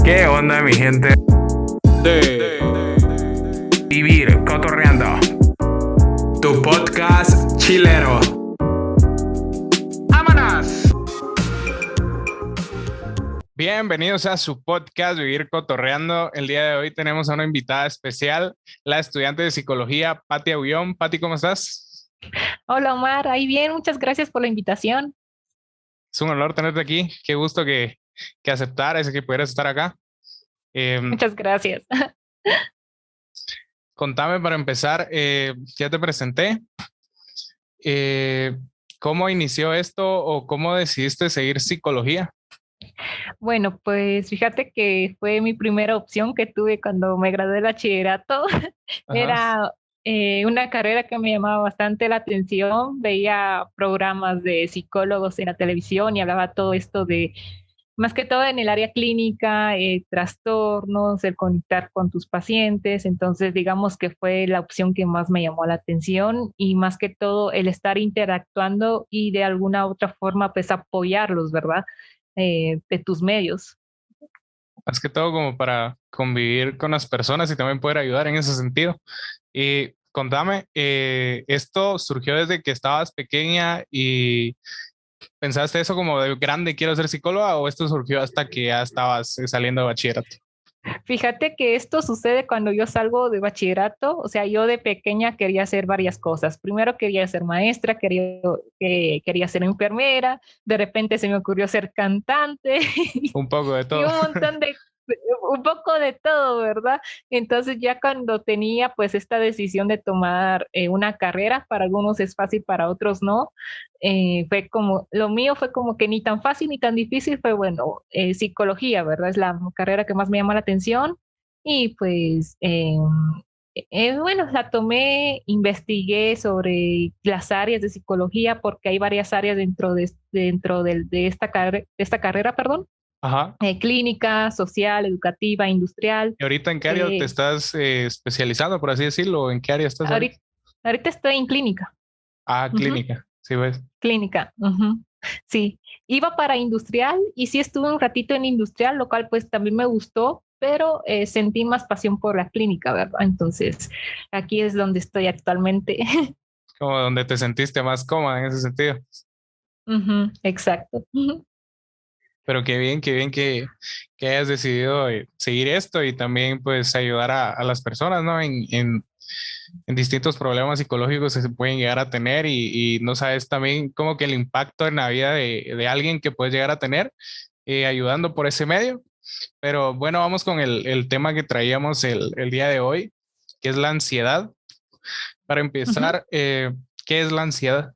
¿Qué onda, mi gente? De Vivir Cotorreando, tu podcast chilero. ¡Vámonos! Bienvenidos a su podcast Vivir Cotorreando. El día de hoy tenemos a una invitada especial, la estudiante de psicología, Pati Aullón. Pati, ¿cómo estás? Hola Omar, ahí bien, muchas gracias por la invitación. Es un honor tenerte aquí. Qué gusto que aceptaras y que pudieras estar acá. Muchas gracias. Contame para empezar, ya te presenté. ¿Cómo inició esto o cómo decidiste seguir psicología? Bueno, pues fíjate que fue mi primera opción que tuve cuando me gradué del bachillerato. Ajá. Era una carrera que me llamaba bastante la atención. Veía programas de psicólogos en la televisión y hablaba todo esto de, más que todo en el área clínica, trastornos, el conectar con tus pacientes. Entonces, digamos que fue la opción que más me llamó la atención y más que todo el estar interactuando y de alguna otra forma, pues apoyarlos, ¿verdad? De tus medios. Más que todo como para convivir con las personas y también poder ayudar en ese sentido. Y contame, ¿esto surgió desde que estabas pequeña y pensaste eso como de grande quiero ser psicóloga o esto surgió hasta que ya estabas saliendo de bachillerato? Fíjate que esto sucede cuando yo salgo de bachillerato, o sea, yo de pequeña quería hacer varias cosas. Primero quería ser maestra, quería ser enfermera, de repente se me ocurrió ser cantante Un poco de y todo. un poco de todo, ¿verdad? Entonces ya cuando tenía pues esta decisión de tomar una carrera, para algunos es fácil, para otros no, fue como, lo mío fue como que ni tan fácil ni tan difícil, fue bueno, psicología, ¿verdad? Es la carrera que más me llama la atención y pues bueno, la tomé, investigué sobre las áreas de psicología porque hay varias áreas de esta carrera, perdón. Ajá. Clínica, social, educativa, industrial. ¿Y ahorita en qué área te Eh, estás especializando, por así decirlo? ¿En qué área estás ahorita? ahorita, ahorita estoy en clínica. Ah, Ujú, clínica, sí ves. clínica. Ujú. Sí, iba para industrial y sí estuve un ratito en industrial, lo cual pues también me gustó, pero sentí más pasión por la clínica, ¿verdad? Entonces, aquí es donde estoy actualmente. Como donde te sentiste más cómoda en ese sentido. Ujú, exacto. Ujú. Pero qué bien que hayas decidido seguir esto y también pues ayudar a las personas, ¿no? En distintos problemas psicológicos que se pueden llegar a tener y no sabes también como que el impacto en la vida de alguien que puedes llegar a tener ayudando por ese medio. Pero bueno, vamos con el tema que traíamos el día de hoy, que es la ansiedad. Para Ujú. empezar, ¿qué es la ansiedad?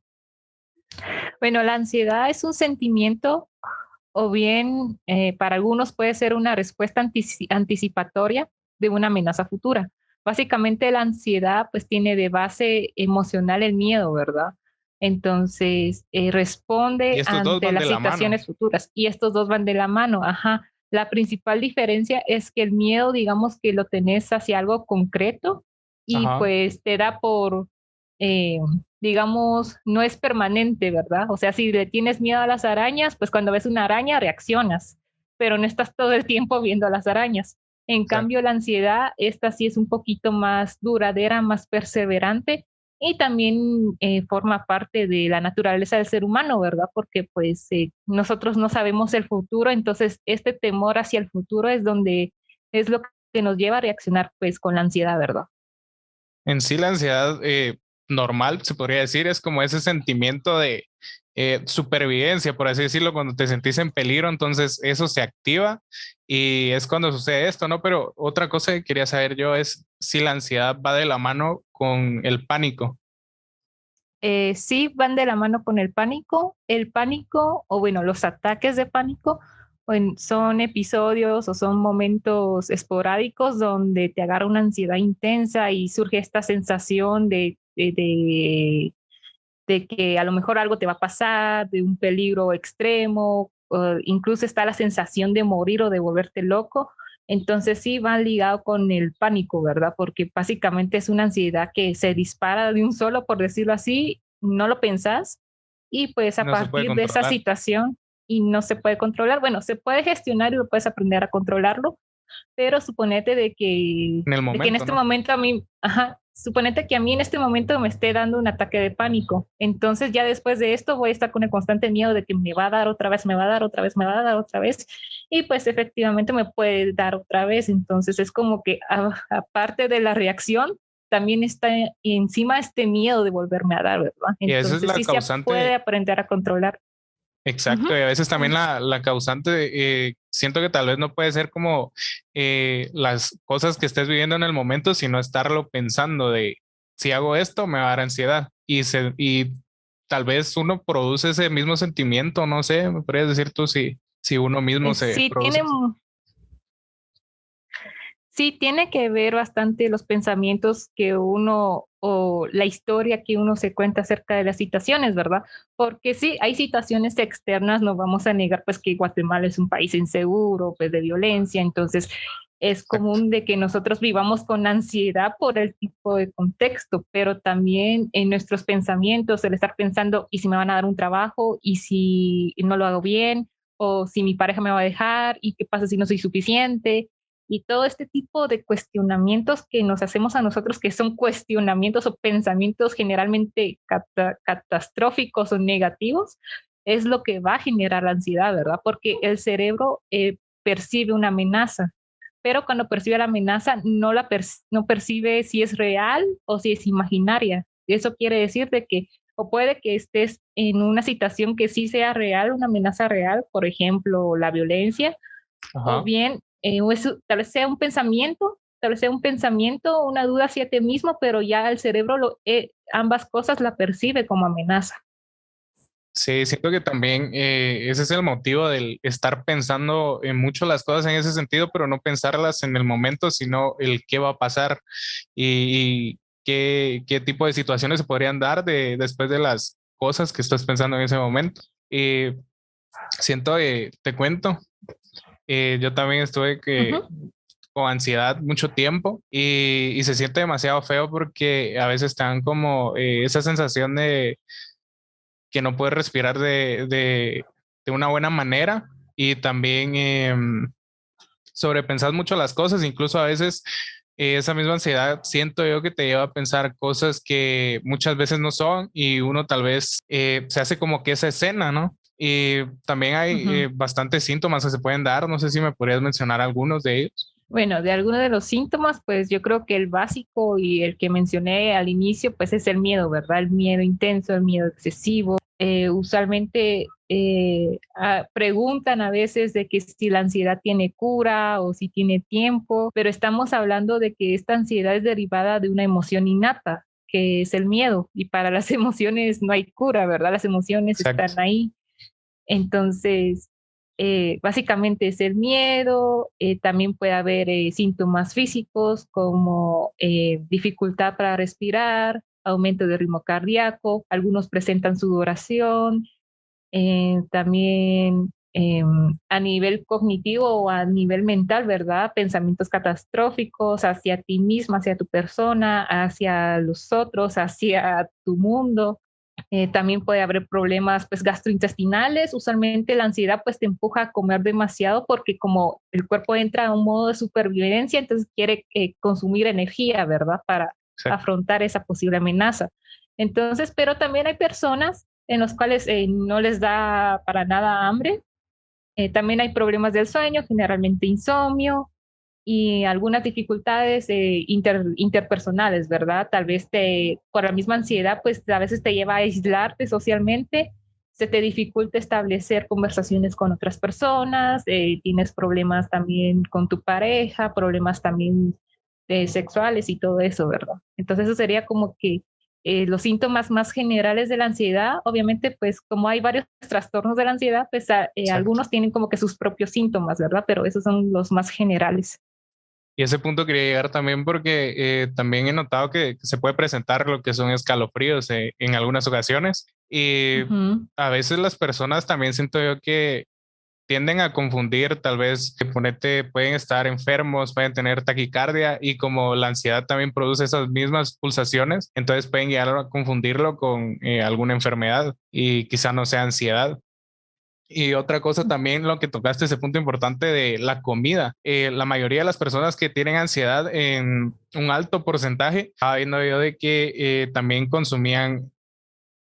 Bueno, la ansiedad es un sentimiento o bien para algunos puede ser una respuesta anticipatoria de una amenaza futura. Básicamente la ansiedad pues tiene de base emocional el miedo, ¿verdad? Entonces Y responde estos dos ante van de las la mano. situaciones futuras y estos dos van de la mano, ajá. La principal diferencia es que el miedo, digamos que lo tenés hacia algo concreto y Ajá, pues te da por, eh, digamos, no es permanente, ¿verdad? O sea, si le tienes miedo a las arañas, pues cuando ves una araña reaccionas, pero no estás todo el tiempo viendo a las arañas. En exacto. cambio, la ansiedad, esta sí es un poquito más duradera, más perseverante y también forma parte de la naturaleza del ser humano, ¿verdad? Porque pues nosotros no sabemos el futuro, entonces este temor hacia el futuro es donde es lo que nos lleva a reaccionar pues con la ansiedad, ¿verdad? En sí, la ansiedad normal, se podría decir, es como ese sentimiento de supervivencia, por así decirlo, cuando te sentís en peligro, entonces eso se activa y es cuando sucede esto, ¿no? Pero otra cosa que quería saber yo es si la ansiedad va de la mano con el pánico. Sí van de la mano con el pánico. El pánico, o bueno, los ataques de pánico, bueno, son episodios o son momentos esporádicos donde te agarra una ansiedad intensa y surge esta sensación de que a lo mejor algo te va a pasar, de un peligro extremo, o incluso está la sensación de morir o de volverte loco. Entonces sí van ligado con el pánico, ¿verdad? Porque básicamente es una ansiedad que se dispara de un solo, por decirlo así, no lo pensás, y pues a No se puede partir de esa controlar. situación, y no se puede controlar. Bueno, se puede gestionar y lo puedes aprender a controlarlo, pero suponete En el de que en momento, este ¿no? momento a mí, suponete que a mí en este momento me esté dando un ataque de pánico. Entonces ya después de esto voy a estar con el constante miedo de que me va a dar otra vez, me va a dar otra vez, me va a dar otra vez. Y pues efectivamente me puede dar otra vez. Entonces es como que aparte de la reacción, también está encima este miedo de volverme a dar, ¿verdad? Y esa es Entonces la sí se puede causante. aprender a controlar. Exacto, Ujú. y a veces también la causante, siento que tal vez no puede ser como las cosas que estés viviendo en el momento, sino estarlo pensando de si hago esto me va a dar ansiedad y tal vez uno produce ese mismo sentimiento, no sé, me podrías decir tú si uno mismo se Sí, produce. sí, tiene que ver bastante los pensamientos que uno o la historia que uno se cuenta acerca de las situaciones, ¿verdad? Porque sí, hay situaciones externas, no vamos a negar pues que Guatemala es un país inseguro, pues de violencia, entonces es Exacto. común de que nosotros vivamos con ansiedad por el tipo de contexto, pero también en nuestros pensamientos, el estar pensando, ¿y si me van a dar un trabajo? ¿Y si no lo hago bien? ¿O si mi pareja me va a dejar? ¿Y qué pasa si no soy suficiente? Y todo este tipo de cuestionamientos que nos hacemos a nosotros, que son cuestionamientos o pensamientos generalmente catastróficos o negativos, es lo que va a generar la ansiedad, ¿verdad? Porque el cerebro percibe una amenaza, pero cuando percibe la amenaza no percibe si es real o si es imaginaria. Y eso quiere decir de que o puede que estés en una situación que sí sea real, una amenaza real, por ejemplo, la violencia, o Ajá. bien tal vez sea un pensamiento, tal vez sea un pensamiento, una duda hacia ti mismo, pero ya el cerebro ambas cosas la percibe como amenaza. Sí, siento que también ese es el motivo del estar pensando en mucho las cosas en ese sentido, pero no pensarlas en el momento, sino el qué va a pasar y qué tipo de situaciones se podrían dar después de las cosas que estás pensando en ese momento. Y siento, te cuento, yo también estuve Ujú. con ansiedad mucho tiempo y se siente demasiado feo porque a veces están como esa sensación de que no puedes respirar de una buena manera y también sobrepensas mucho las cosas, incluso a veces esa misma ansiedad siento yo que te lleva a pensar cosas que muchas veces no son y uno tal vez se hace como que esa escena, ¿no? Y también hay Ujú. bastantes síntomas que se pueden dar, no sé si me podrías mencionar algunos de ellos. Bueno, de algunos de los síntomas, pues yo creo que el básico y el que mencioné al inicio, pues es el miedo, ¿verdad? El miedo intenso, el miedo excesivo. Usualmente preguntan a veces de que si la ansiedad tiene cura o si tiene tiempo, pero estamos hablando de que esta ansiedad es derivada de una emoción innata, que es el miedo, y para las emociones no hay cura, ¿verdad? Las emociones Exacto. están ahí. Entonces, básicamente es el miedo, también puede haber síntomas físicos como dificultad para respirar, aumento de ritmo cardíaco, algunos presentan sudoración, también a nivel cognitivo o a nivel mental, ¿verdad? Pensamientos catastróficos hacia ti misma, hacia tu persona, hacia los otros, hacia tu mundo. También puede haber problemas pues gastrointestinales. Usualmente la ansiedad pues te empuja a comer demasiado porque como el cuerpo entra a un modo de supervivencia, entonces quiere consumir energía, ¿verdad? Para Exacto. afrontar esa posible amenaza. Entonces, pero también hay personas en los cuales no les da para nada hambre. También hay problemas del sueño, generalmente insomnio, y algunas dificultades interpersonales, ¿verdad? Tal vez por la misma ansiedad, pues a veces te lleva a aislarte socialmente, se te dificulta establecer conversaciones con otras personas, tienes problemas también con tu pareja, problemas también sexuales y todo eso, ¿verdad? Entonces eso sería como que los síntomas más generales de la ansiedad, obviamente, pues como hay varios trastornos de la ansiedad, pues Exacto. algunos tienen como que sus propios síntomas, ¿verdad? Pero esos son los más generales. Y a ese punto quería llegar también porque también he notado que se puede presentar lo que son escalofríos en algunas ocasiones y Ujú. a veces las personas también siento yo que tienden a confundir, tal vez, que ponete, pueden estar enfermos, pueden tener taquicardia y como la ansiedad también produce esas mismas pulsaciones, entonces pueden llegar a confundirlo con alguna enfermedad y quizá no sea ansiedad. Y otra cosa también, lo que tocaste, ese punto importante de la comida. La mayoría de las personas que tienen ansiedad en un alto porcentaje, estaba viendo yo de que también consumían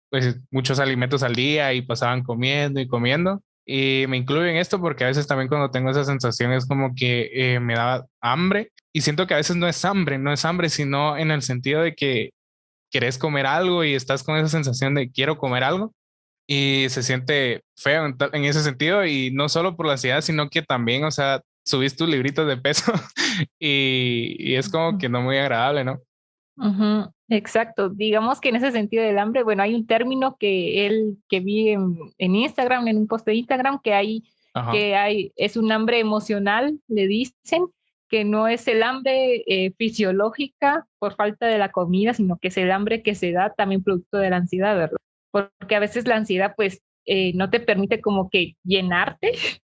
pues muchos alimentos al día y pasaban comiendo y comiendo. Y me incluyo en esto porque a veces también cuando tengo esa sensación es como que me da hambre y siento que a veces no es hambre, sino en el sentido de que querés comer algo y estás con esa sensación de quiero comer algo y se siente feo en ese sentido y no solo por la ansiedad, sino que también, o sea, subís tus libritos de peso y es como que no muy agradable, ¿no? Ujú, exacto. Digamos que en ese sentido del hambre, bueno, hay un término que vi en Instagram, en un post de Instagram, Ajá, es un hambre emocional, le dicen, que no es el hambre fisiológica por falta de la comida, sino que es el hambre que se da también producto de la ansiedad, ¿verdad? Porque a veces la ansiedad, pues, no te permite como que llenarte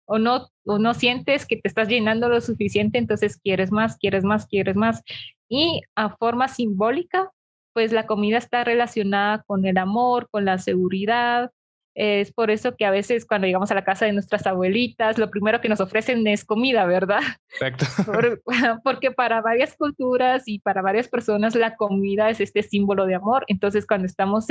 o no sientes que te estás llenando lo suficiente, entonces quieres más, quieres más, quieres más. Y a forma simbólica, pues la comida está relacionada con el amor, con la seguridad. Es por eso que a veces cuando llegamos a la casa de nuestras abuelitas, lo primero que nos ofrecen es comida, ¿verdad? exacto. Por- porque para varias culturas y para varias personas la comida es este símbolo de amor. Entonces, cuando estamos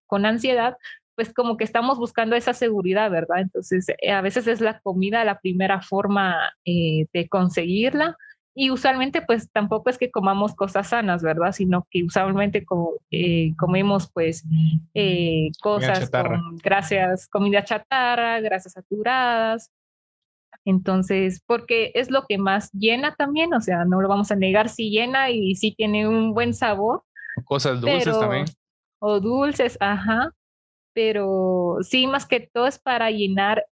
con ansiedad, pues como que estamos buscando esa seguridad, ¿verdad? Entonces, a veces es la comida la primera forma de conseguirla. Y usualmente, pues tampoco es que comamos cosas sanas, ¿verdad? Sino que usualmente comemos, pues, Comida cosas chatarra. con grasas, comida chatarra, grasas saturadas. Entonces, porque es lo que más llena también, o sea, no lo vamos a negar, sí llena y sí tiene un buen sabor, Cosas dulces también. pero, o dulces, ajá, pero sí, más que todo es para llenar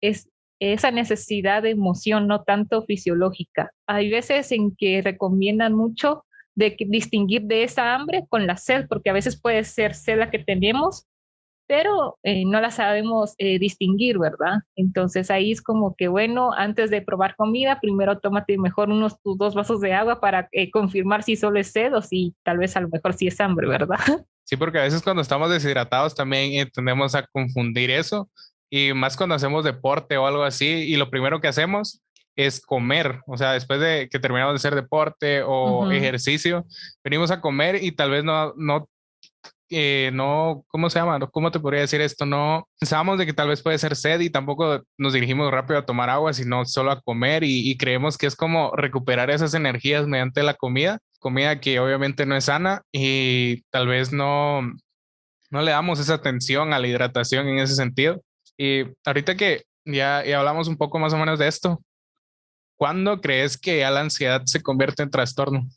esa necesidad de emoción, no tanto fisiológica. Hay veces en que recomiendan mucho distinguir de esa hambre con la sed, porque a veces puede ser sed la que tenemos pero no la sabemos distinguir, ¿verdad? Entonces ahí es como que, bueno, antes de probar comida, primero tómate mejor tus 2 vasos de agua para confirmar si solo es sed o si tal vez a lo mejor sí es hambre, ¿verdad? Sí, porque a veces cuando estamos deshidratados también tendemos a confundir eso y más cuando hacemos deporte o algo así y lo primero que hacemos es comer, o sea, después de que terminamos de hacer deporte o Ujú. ejercicio, venimos a comer y tal vez no, ¿cómo se llama? ¿Cómo te podría decir esto? No pensamos de que tal vez puede ser sed y tampoco nos dirigimos rápido a tomar agua, sino solo a comer y creemos que es como recuperar esas energías mediante la comida, comida que obviamente no es sana y tal vez no le damos esa atención a la hidratación en ese sentido. Y ahorita que ya hablamos un poco más o menos de esto, ¿cuándo crees que ya la ansiedad se convierte en trastorno?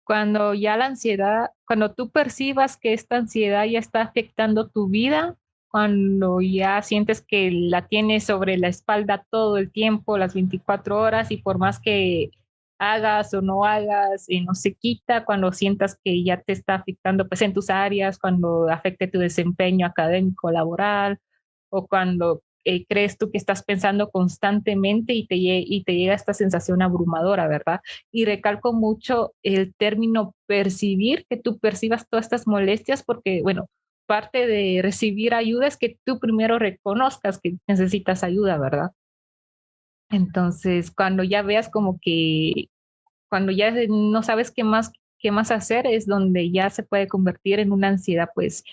Cuando ya la ansiedad, cuando tú percibas que esta ansiedad ya está afectando tu vida, cuando ya sientes que la tienes sobre la espalda todo el tiempo, las 24 horas, y por más que hagas o no hagas, no se quita, cuando sientas que ya te está afectando pues en tus áreas, cuando afecte tu desempeño académico, laboral, o cuando crees tú que estás pensando constantemente y te llega esta sensación abrumadora, ¿verdad? Y recalco mucho el término percibir, que tú percibas todas estas molestias, porque, bueno, parte de recibir ayuda es que tú primero reconozcas que necesitas ayuda, ¿verdad? Entonces, cuando ya veas como que, cuando ya no sabes qué más hacer, es donde ya se puede convertir en una ansiedad, pues,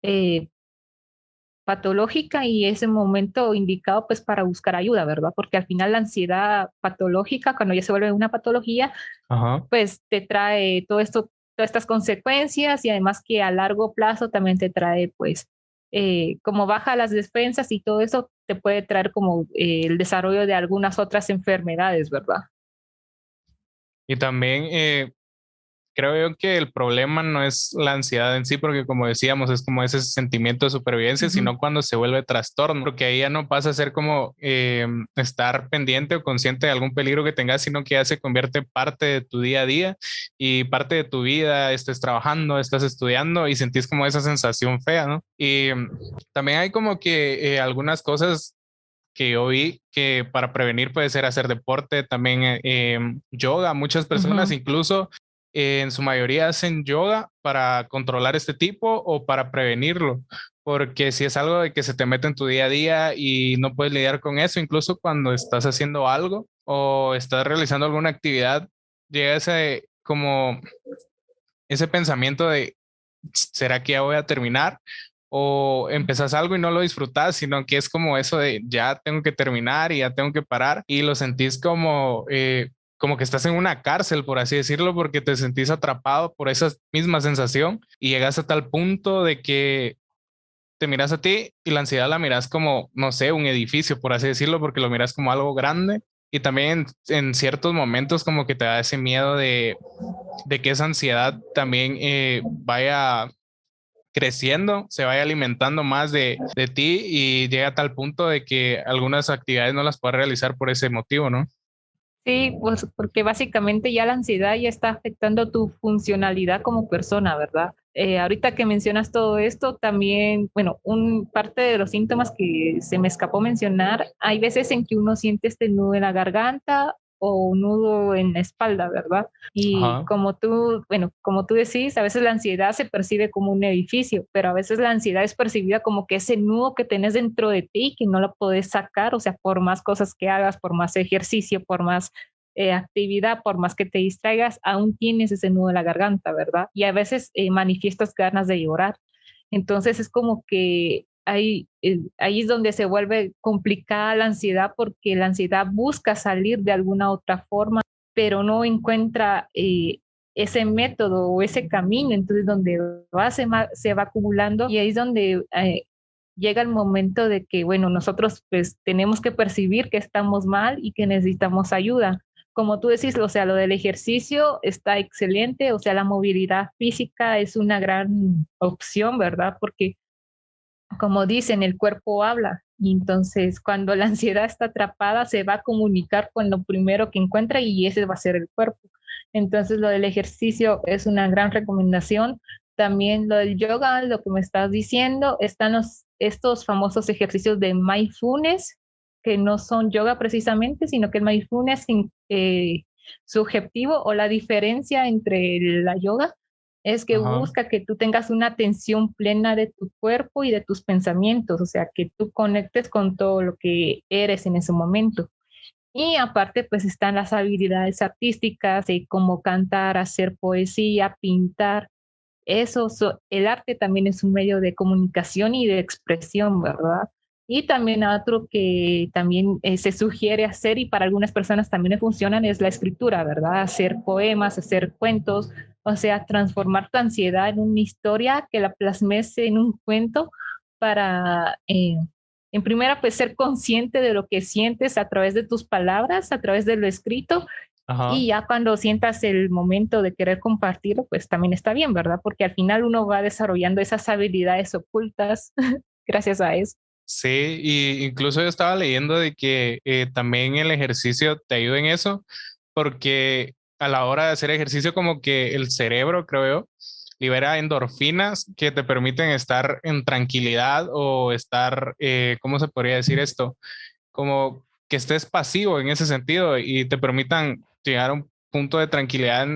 eh, patológica y es el momento indicado pues para buscar ayuda, ¿verdad? Porque al final la ansiedad patológica, cuando ya se vuelve una patología, Ajá. pues te trae todo esto, todas estas consecuencias y además que a largo plazo también te trae, pues, como baja las defensas y todo eso, te puede traer como el desarrollo de algunas otras enfermedades, ¿verdad? Y también creo yo que el problema no es la ansiedad en sí, porque como decíamos, es como ese sentimiento de supervivencia, Ujú. sino cuando se vuelve trastorno, porque ahí ya no pasa a ser como estar pendiente o consciente de algún peligro que tengas, sino que ya se convierte parte de tu día a día y parte de tu vida, estés trabajando, estás estudiando y sentís como esa sensación fea, ¿no? Y también hay como que algunas cosas que yo vi que para prevenir puede ser hacer deporte, también yoga. Muchas personas Ujú. incluso en su mayoría hacen yoga para controlar este tipo o para prevenirlo, porque si es algo de que se te mete en tu día a día y no puedes lidiar con eso, incluso cuando estás haciendo algo o estás realizando alguna actividad, llega ese como ese pensamiento de, ¿será que ya voy a terminar? O empezás algo y no lo disfrutás, sino que es como eso de ya tengo que terminar y ya tengo que parar y lo sentís como que estás en una cárcel, por así decirlo, porque te sentís atrapado por esa misma sensación y llegas a tal punto de que te miras a ti y la ansiedad la miras como, no sé, un edificio, por así decirlo, porque lo miras como algo grande. Y también en ciertos momentos como que te da ese miedo de que esa ansiedad también vaya creciendo, se vaya alimentando más de ti y llega a tal punto de que algunas actividades no las puedas realizar por ese motivo, ¿no? Sí, pues porque básicamente ya la ansiedad ya está afectando tu funcionalidad como persona, ¿verdad? Ahorita que mencionas todo esto, también, bueno, un parte de los síntomas que se me escapó mencionar, hay veces en que uno siente este nudo en la garganta o un nudo en la espalda, ¿verdad? Y Ajá. como tú, bueno, como tú decís, a veces la ansiedad se percibe como un edificio, pero a veces la ansiedad es percibida como que ese nudo que tenés dentro de ti que no lo podés sacar, o sea, por más cosas que hagas, por más ejercicio, por más actividad, por más que te distraigas, aún tienes ese nudo en la garganta, ¿verdad? Y a veces manifiestas ganas de llorar. Entonces es como que ahí es donde se vuelve complicada la ansiedad porque la ansiedad busca salir de alguna otra forma, pero no encuentra ese método o ese camino, entonces donde se va acumulando y ahí es donde llega el momento de que, bueno, nosotros pues tenemos que percibir que estamos mal y que necesitamos ayuda. Como tú decís, o sea, lo del ejercicio está excelente, o sea, la movilidad física es una gran opción, ¿verdad? Porque como dicen, el cuerpo habla. Y entonces, cuando la ansiedad está atrapada, se va a comunicar con lo primero que encuentra y ese va a ser el cuerpo. Entonces, lo del ejercicio es una gran recomendación. También lo del yoga, lo que me estás diciendo, están estos famosos ejercicios de mindfulness, que no son yoga precisamente, sino que el mindfulness su objetivo o la diferencia entre la yoga es que Ajá. busca que tú tengas una atención plena de tu cuerpo y de tus pensamientos, o sea, que tú conectes con todo lo que eres en ese momento. Y aparte, pues están las habilidades artísticas, como cantar, hacer poesía, pintar. El arte también es un medio de comunicación y de expresión, ¿verdad? Y también otro que también se sugiere hacer y para algunas personas también le funcionan es la escritura, ¿verdad? Hacer poemas, hacer cuentos, o sea, transformar tu ansiedad en una historia que la plasmes en un cuento para, en primera, pues ser consciente de lo que sientes a través de tus palabras, a través de lo escrito, Ajá. y ya cuando sientas el momento de querer compartirlo, pues también está bien, ¿verdad? Porque al final uno va desarrollando esas habilidades ocultas gracias a eso. Sí, y incluso yo estaba leyendo de que también el ejercicio te ayuda en eso, porque a la hora de hacer ejercicio como que el cerebro, creo yo, libera endorfinas que te permiten estar en tranquilidad o estar, ¿cómo se podría decir esto? Como que estés pasivo en ese sentido y te permitan llegar a un punto de tranquilidad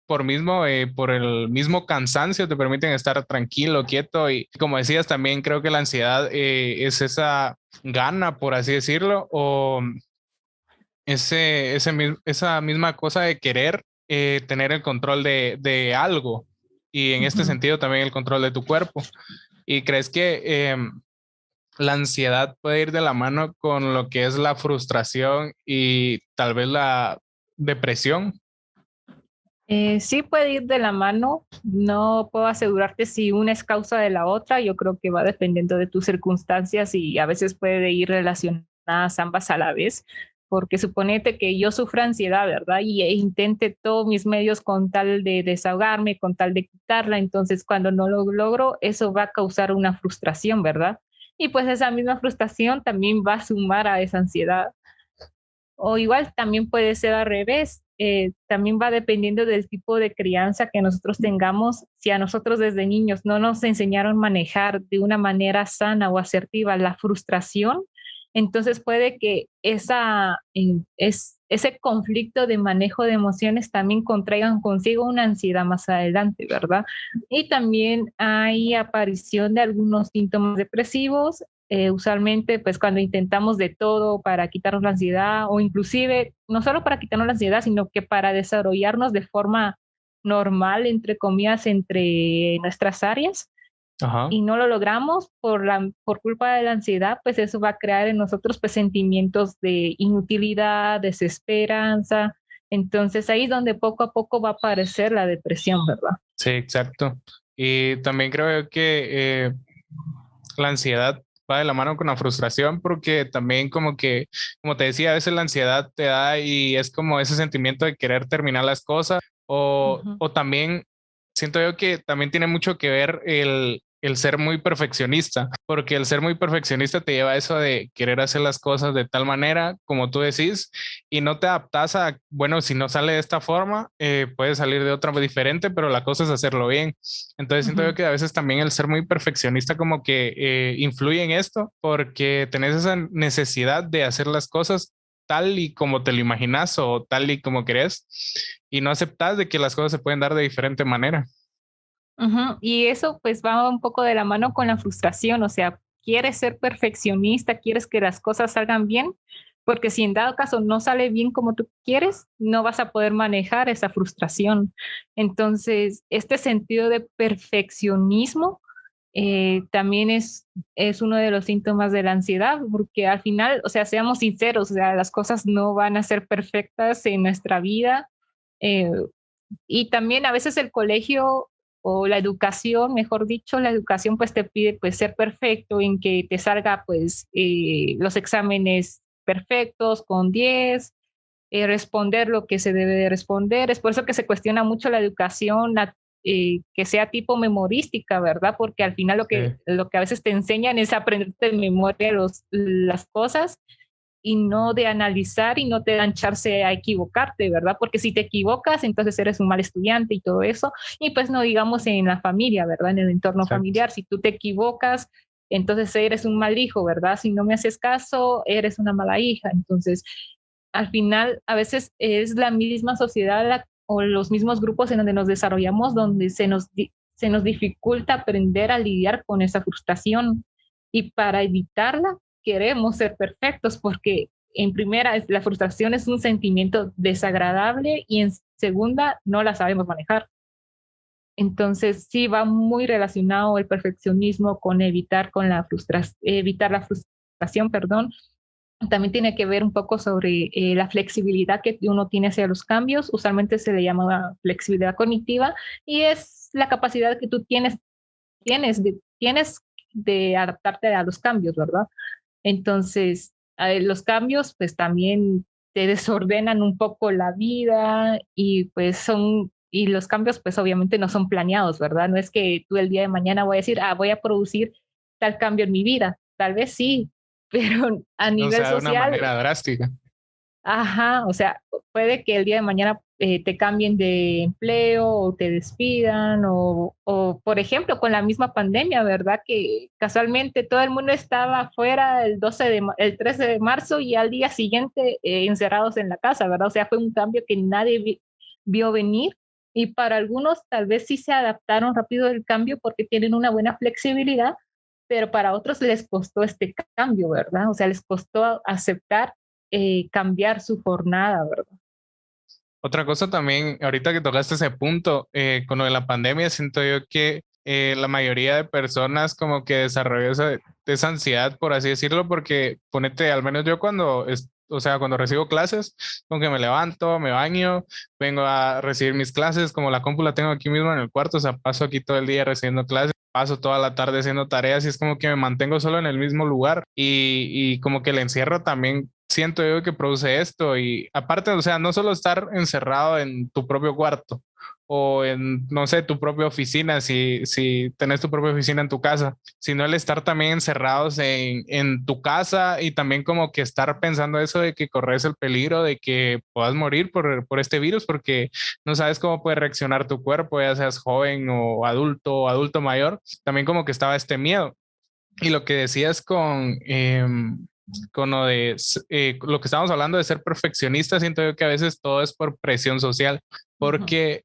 por el mismo cansancio, te permiten estar tranquilo, quieto y como decías, también creo que la ansiedad es esa gana, por así decirlo, o esa misma cosa de querer tener el control de algo y en este Ujú. sentido también el control de tu cuerpo. ¿Y crees que la ansiedad puede ir de la mano con lo que es la frustración y tal vez la depresión? Sí puede ir de la mano, no puedo asegurarte si una es causa de la otra, yo creo que va dependiendo de tus circunstancias y a veces puede ir relacionadas ambas a la vez, porque suponete que yo sufro ansiedad, ¿verdad? Y intente todos mis medios con tal de desahogarme, con tal de quitarla, entonces cuando no lo logro, eso va a causar una frustración, ¿verdad? Y pues esa misma frustración también va a sumar a esa ansiedad. O igual también puede ser al revés. También va dependiendo del tipo de crianza que nosotros tengamos. Si a nosotros desde niños no nos enseñaron a manejar de una manera sana o asertiva la frustración, entonces puede que ese conflicto de manejo de emociones también contraigan consigo una ansiedad más adelante, ¿verdad? Y también hay aparición de algunos síntomas depresivos, usualmente pues cuando intentamos de todo para quitarnos la ansiedad o inclusive no solo para quitarnos la ansiedad, sino que para desarrollarnos de forma normal, entre comillas, entre nuestras áreas, Ajá. y no lo logramos por culpa de la ansiedad, pues eso va a crear en nosotros pues sentimientos de inutilidad, desesperanza. Entonces ahí es donde poco a poco va a aparecer la depresión, ¿verdad? Sí, exacto. Y también creo que la ansiedad va de la mano con la frustración porque también como que, como te decía, a veces la ansiedad te da y es como ese sentimiento de querer terminar las cosas Ujú. o también siento yo que también tiene mucho que ver el ser muy perfeccionista, porque el ser muy perfeccionista te lleva a eso de querer hacer las cosas de tal manera como tú decís y no te adaptas a, bueno, si no sale de esta forma, puede salir de otra diferente, pero la cosa es hacerlo bien. Entonces siento yo Ujú. que a veces también el ser muy perfeccionista como que influye en esto porque tenés esa necesidad de hacer las cosas tal y como te lo imaginas o tal y como querés y no aceptas de que las cosas se pueden dar de diferente manera. Ujú. Y eso pues va un poco de la mano con la frustración, o sea, quieres ser perfeccionista, quieres que las cosas salgan bien, porque si en dado caso no sale bien como tú quieres, no vas a poder manejar esa frustración. Entonces, este sentido de perfeccionismo también es uno de los síntomas de la ansiedad, porque al final, o sea, seamos sinceros, o sea, las cosas no van a ser perfectas en nuestra vida. eh, y también a veces el colegio o la educación, mejor dicho, la educación pues te pide pues ser perfecto, en que te salga pues los exámenes perfectos con 10, responder lo que se debe de responder. Es por eso que se cuestiona mucho la educación, que sea tipo memorística, ¿verdad? Porque al final Sí, lo que a veces te enseñan es aprender de memoria las cosas y no de analizar y no te dan chance a equivocarte, ¿verdad? Porque si te equivocas, entonces eres un mal estudiante y todo eso. Y pues no digamos en la familia, ¿verdad? En el entorno exacto. familiar, si tú te equivocas, entonces eres un mal hijo, ¿verdad? Si no me haces caso, eres una mala hija. Entonces, al final, a veces es la misma sociedad o los mismos grupos en donde nos desarrollamos, donde se nos dificulta aprender a lidiar con esa frustración. Y para evitarla, queremos ser perfectos porque en primera, la frustración es un sentimiento desagradable y en segunda, no la sabemos manejar. Entonces, sí va muy relacionado el perfeccionismo con evitar la frustración, perdón. También tiene que ver un poco sobre la flexibilidad que uno tiene hacia los cambios. Usualmente se le llama flexibilidad cognitiva y es la capacidad que tú tienes de adaptarte a los cambios, ¿verdad? Entonces, los cambios pues también te desordenan un poco la vida y y los cambios pues obviamente no son planeados, ¿verdad? No es que tú el día de mañana voy a decir, voy a producir tal cambio en mi vida. Tal vez sí, pero a O nivel sea, de una social, manera drástica. ajá, o sea, puede que el día de mañana te cambien de empleo o te despidan o, por ejemplo, con la misma pandemia, ¿verdad? Que casualmente todo el mundo estaba afuera el 13 de marzo y al día siguiente encerrados en la casa, ¿verdad? O sea, fue un cambio que nadie vio venir y para algunos tal vez sí se adaptaron rápido al cambio porque tienen una buena flexibilidad, pero para otros les costó este cambio, ¿verdad? O sea, les costó aceptar cambiar su jornada, ¿verdad? Otra cosa también, ahorita que tocaste ese punto, con lo de la pandemia, siento yo que la mayoría de personas como que desarrolló esa ansiedad, por así decirlo, porque ponete, al menos yo o sea, cuando recibo clases, como que me levanto, me baño, vengo a recibir mis clases, como la compu la tengo aquí mismo en el cuarto, o sea, paso aquí todo el día recibiendo clases, paso toda la tarde haciendo tareas y es como que me mantengo solo en el mismo lugar y como que el encierro también siento yo que produce esto y aparte, o sea, no solo estar encerrado en tu propio cuarto o en, no sé, tu propia oficina, si tenés tu propia oficina en tu casa, sino el estar también encerrados en tu casa y también como que estar pensando eso de que corres el peligro de que puedas morir por este virus porque no sabes cómo puede reaccionar tu cuerpo, ya seas joven o adulto mayor, también como que estaba este miedo. Y lo que decías con lo que estábamos hablando de ser perfeccionista, siento yo que a veces todo es por presión social, porque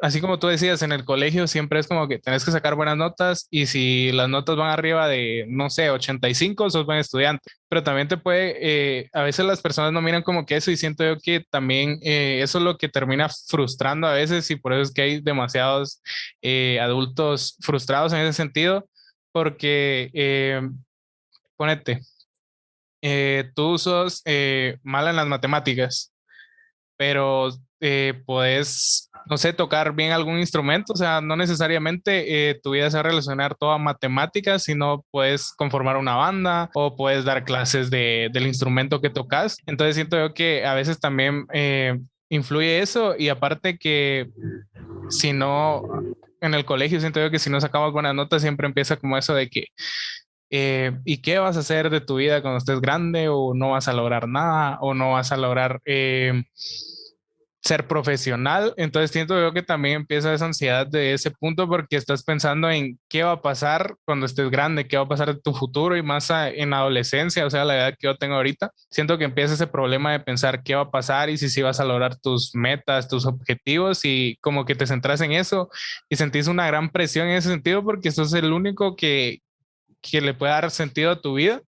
así como tú decías, en el colegio siempre es como que tenés que sacar buenas notas y si las notas van arriba de, no sé, 85, sos buen estudiante. Pero también te puede, a veces las personas no miran como que eso y siento yo que también eso es lo que termina frustrando a veces y por eso es que hay demasiados adultos frustrados en ese sentido, porque ponete, tú sos mala en las matemáticas pero puedes, no sé, tocar bien algún instrumento, o sea, no necesariamente tu vida se va a relacionar todo a matemáticas, sino puedes conformar una banda o puedes dar clases del instrumento que tocas. Entonces siento yo que a veces también influye eso y aparte que si no, en el colegio siento yo que si no sacamos buenas notas siempre empieza como eso de que ¿y qué vas a hacer de tu vida cuando estés grande? ¿O no vas a lograr nada? ¿O no vas a lograr ser profesional? Entonces siento yo que también empieza esa ansiedad de ese punto porque estás pensando en qué va a pasar cuando estés grande, qué va a pasar de tu futuro y más en adolescencia, o sea, la edad que yo tengo ahorita. Siento que empieza ese problema de pensar qué va a pasar y si sí vas a lograr tus metas, tus objetivos y como que te centras en eso y sentís una gran presión en ese sentido porque sos el único que le pueda dar sentido a tu vida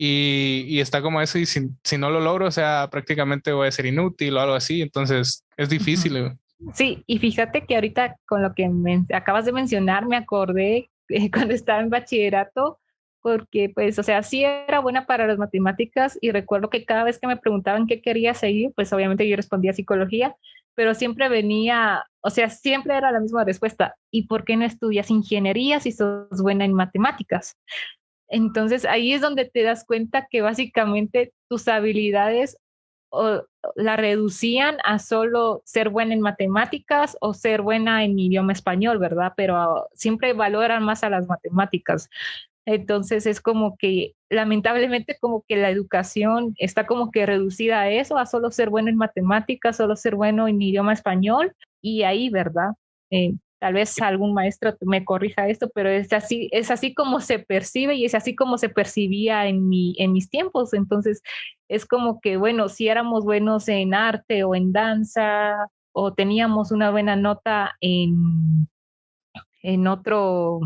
y está como eso y si no lo logro, o sea, prácticamente voy a ser inútil o algo así, entonces es difícil. Sí, y fíjate que ahorita con lo que acabas de mencionar me acordé cuando estaba en bachillerato, porque pues, o sea, sí era buena para las matemáticas y recuerdo que cada vez que me preguntaban qué quería seguir, pues obviamente yo respondía psicología, pero siempre venía, o sea, siempre era la misma respuesta. ¿Y por qué no estudias ingeniería si sos buena en matemáticas? Entonces ahí es donde te das cuenta que básicamente tus habilidades o la reducían a solo ser buena en matemáticas o ser buena en idioma español, ¿verdad? Pero siempre valoran más a las matemáticas. Entonces es como que lamentablemente como que la educación está como que reducida a eso, a solo ser bueno en matemáticas, solo ser bueno en idioma español y ahí, ¿verdad? Tal vez algún maestro me corrija esto, pero es así como se percibe y es así como se percibía en mis tiempos. Entonces es como que, bueno, si éramos buenos en arte o en danza o teníamos una buena nota en otro,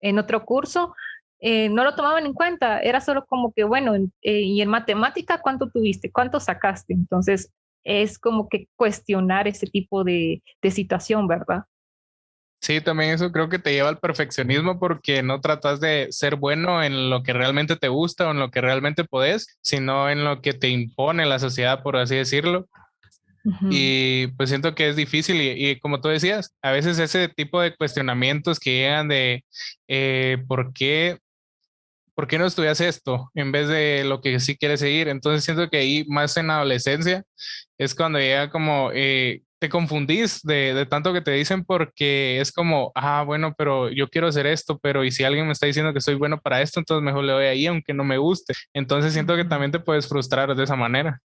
en otro curso, no lo tomaban en cuenta, era solo como que, bueno, y en matemática, ¿cuánto tuviste? ¿Cuánto sacaste? Entonces, es como que cuestionar ese tipo de situación, ¿verdad? Sí, también eso creo que te lleva al perfeccionismo porque no tratas de ser bueno en lo que realmente te gusta o en lo que realmente podés, sino en lo que te impone la sociedad, por así decirlo. Ujú. Y pues siento que es difícil y como tú decías, a veces ese tipo de cuestionamientos que llegan de ¿por qué? ¿Por qué no estudias esto en vez de lo que sí quieres seguir? Entonces siento que ahí más en la adolescencia es cuando llega como te confundís de tanto que te dicen porque es como, ah, bueno, pero yo quiero hacer esto, pero y si alguien me está diciendo que soy bueno para esto, entonces mejor le doy ahí aunque no me guste. Entonces siento que Ujú. también te puedes frustrar de esa manera.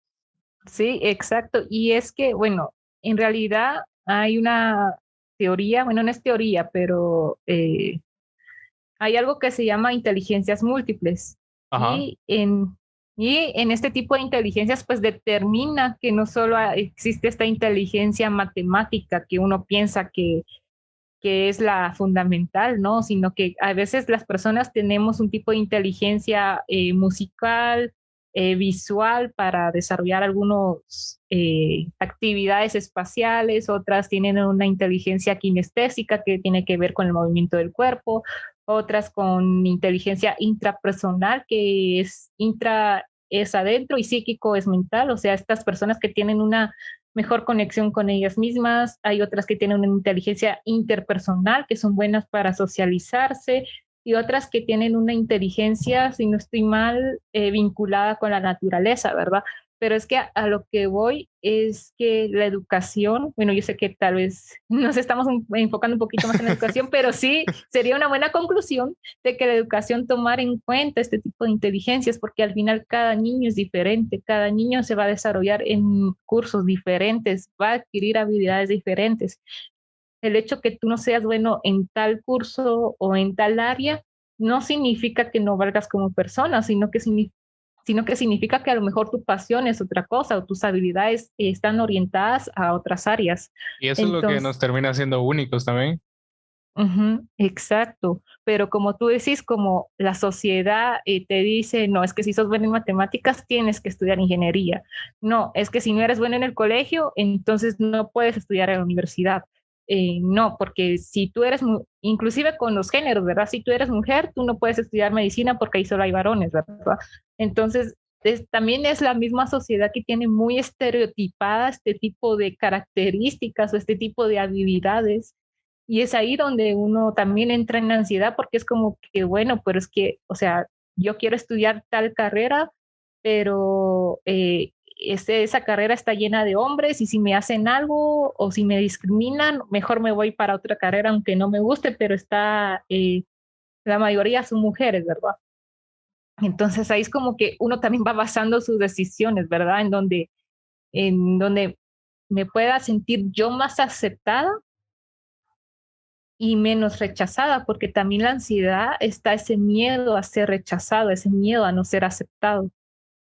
Sí, exacto. Y es que, bueno, en realidad hay una teoría, bueno, no es teoría, pero hay algo que se llama inteligencias múltiples. Ajá. Y en, y en este tipo de inteligencias, pues determina que no solo existe esta inteligencia matemática que uno piensa que es la fundamental, ¿no? Sino que a veces las personas tenemos un tipo de inteligencia musical, visual para desarrollar algunas actividades espaciales, otras tienen una inteligencia kinestésica que tiene que ver con el movimiento del cuerpo, otras con inteligencia intrapersonal que es adentro y psíquico es mental, o sea, estas personas que tienen una mejor conexión con ellas mismas, hay otras que tienen una inteligencia interpersonal, que son buenas para socializarse, y otras que tienen una inteligencia, si no estoy mal, vinculada con la naturaleza, ¿verdad? Pero es que a lo que voy es que la educación, bueno, yo sé que tal vez nos estamos enfocando un poquito más en la educación, pero sí sería una buena conclusión de que la educación tomar en cuenta este tipo de inteligencias, porque al final cada niño es diferente, cada niño se va a desarrollar en cursos diferentes, va a adquirir habilidades diferentes. El hecho que tú no seas bueno en tal curso o en tal área no significa que no valgas como persona, sino que significa que a lo mejor tu pasión es otra cosa o tus habilidades están orientadas a otras áreas. Y eso es lo que Entonces, nos termina haciendo únicos también. ujú, exacto, pero como tú decís, como la sociedad te dice, no, es que si sos bueno en matemáticas tienes que estudiar ingeniería. No, es que si no eres bueno en el colegio, entonces no puedes estudiar en la universidad. No, porque si tú eres, inclusive con los géneros, ¿verdad? Si tú eres mujer, tú no puedes estudiar medicina porque ahí solo hay varones, ¿verdad? Entonces, también es la misma sociedad que tiene muy estereotipada este tipo de características o este tipo de habilidades y es ahí donde uno también entra en ansiedad porque es como que, bueno, pero es que, o sea, yo quiero estudiar tal carrera, pero esa carrera está llena de hombres y si me hacen algo o si me discriminan, mejor me voy para otra carrera aunque no me guste, pero la mayoría son mujeres, ¿verdad? Entonces ahí es como que uno también va basando sus decisiones, ¿verdad? En donde me pueda sentir yo más aceptada y menos rechazada, porque también la ansiedad está ese miedo a ser rechazado, ese miedo a no ser aceptado.